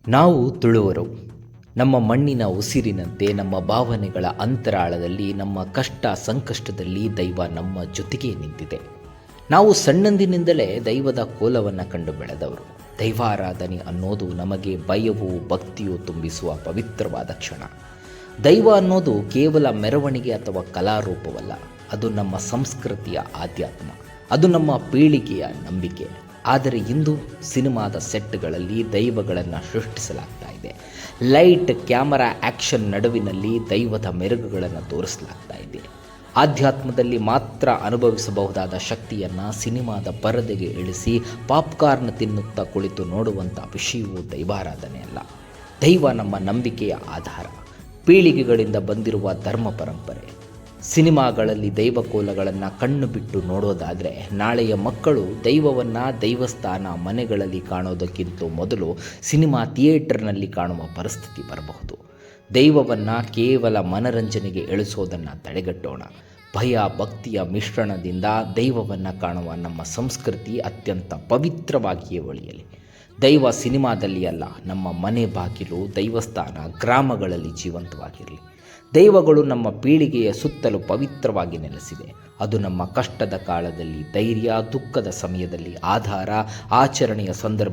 ನಾವು ತುಳುವರು. ನಮ್ಮ ಮಣ್ಣಿನ ಉಸಿರಿನಂತೆ ನಮ್ಮ ಭಾವನೆಗಳ ಅಂತರಾಳದಲ್ಲಿ, ನಮ್ಮ ಕಷ್ಟ ಸಂಕಷ್ಟದಲ್ಲಿ ದೈವ ನಮ್ಮ ಜೊತೆಗೇ ನಿಂತಿದೆ. ನಾವು ಸಣ್ಣಂದಿನಿಂದಲೇ ದೈವದ ಕೋಲವನ್ನು ಕಂಡು ಬೆಳೆದವರು. ದೈವಾರಾಧನೆ ಅನ್ನೋದು ನಮಗೆ ಭಯವೂ ಭಕ್ತಿಯೂ ತುಂಬಿಸುವ ಪವಿತ್ರವಾದ ಕ್ಷಣ. ದೈವ ಅನ್ನೋದು ಕೇವಲ ಮೆರವಣಿಗೆ ಅಥವಾ ಕಲಾರೂಪವಲ್ಲ, ಅದು ನಮ್ಮ ಸಂಸ್ಕೃತಿಯ ಆಧ್ಯಾತ್ಮ, ಅದು ನಮ್ಮ ಪೀಳಿಗೆಯ ನಂಬಿಕೆ. ಆದರೆ ಇಂದು ಸಿನಿಮಾದ ಸೆಟ್ಗಳಲ್ಲಿ ದೈವಗಳನ್ನು ಸೃಷ್ಟಿಸಲಾಗ್ತಾ ಇದೆ. ಲೈಟ್, ಕ್ಯಾಮರಾ, ಆ್ಯಕ್ಷನ್ ನಡುವಿನಲ್ಲಿ ದೈವದ ಮೆರುಗುಗಳನ್ನು ತೋರಿಸಲಾಗ್ತಾ ಇದೆ. ಆಧ್ಯಾತ್ಮದಲ್ಲಿ ಮಾತ್ರ ಅನುಭವಿಸಬಹುದಾದ ಶಕ್ತಿಯನ್ನು ಸಿನಿಮಾದ ಪರದೆಗೆ ಇಳಿಸಿ ಪಾಪ್ಕಾರ್ನ್ ತಿನ್ನುತ್ತಾ ಕುಳಿತು ನೋಡುವಂಥ ವಿಷಯವೂ ದೈವಾರಾಧನೆ ಅಲ್ಲ. ದೈವ ನಮ್ಮ ನಂಬಿಕೆಯ ಆಧಾರ, ಪೀಳಿಗೆಗಳಿಂದ ಬಂದಿರುವ ಧರ್ಮ ಪರಂಪರೆ. ಸಿನಿಮಾಗಳಲ್ಲಿ ದೈವಕೋಲಗಳನ್ನು ಕಣ್ಣು ಬಿಟ್ಟು ನೋಡೋದಾದರೆ ನಾಳೆಯ ಮಕ್ಕಳು ದೈವವನ್ನು ದೈವಸ್ಥಾನ ಮನೆಗಳಲ್ಲಿ ಕಾಣೋದಕ್ಕಿಂತ ಮೊದಲು ಸಿನಿಮಾ ಥಿಯೇಟರ್ನಲ್ಲಿ ಕಾಣುವ ಪರಿಸ್ಥಿತಿ ಬರಬಹುದು. ದೈವವನ್ನು ಕೇವಲ ಮನರಂಜನೆಗೆ ಇಳಿಸೋದನ್ನು ತಡೆಗಟ್ಟೋಣ. ಭಯ ಭಕ್ತಿಯ ಮಿಶ್ರಣದಿಂದ ದೈವವನ್ನು ಕಾಣುವ ನಮ್ಮ ಸಂಸ್ಕೃತಿ ಅತ್ಯಂತ ಪವಿತ್ರವಾಗಿಯೇ ಉಳಿಯಲಿ. ದೈವ ಸಿನಿಮಾದಲ್ಲಿ ಅಲ್ಲ, ನಮ್ಮ ಮನೆ ಬಾಗಿಲು, ದೈವಸ್ಥಾನ, ಗ್ರಾಮಗಳಲ್ಲಿ ಜೀವಂತವಾಗಿರಲಿ. ದೈವಗಳು ನಮ್ಮ ಪೀಳಿಗೆಯ ಸುತ್ತಲೂ ಪವಿತ್ರವಾಗಿ ನೆಲೆಸಿದೆ. ಅದು ನಮ್ಮ ಕಷ್ಟದ ಕಾಲದಲ್ಲಿ ಧೈರ್ಯ, ದುಃಖದ ಸಮಯದಲ್ಲಿ ಆಧಾರ, ಆಚರಣೆಯ ಸಂದರ್ಭ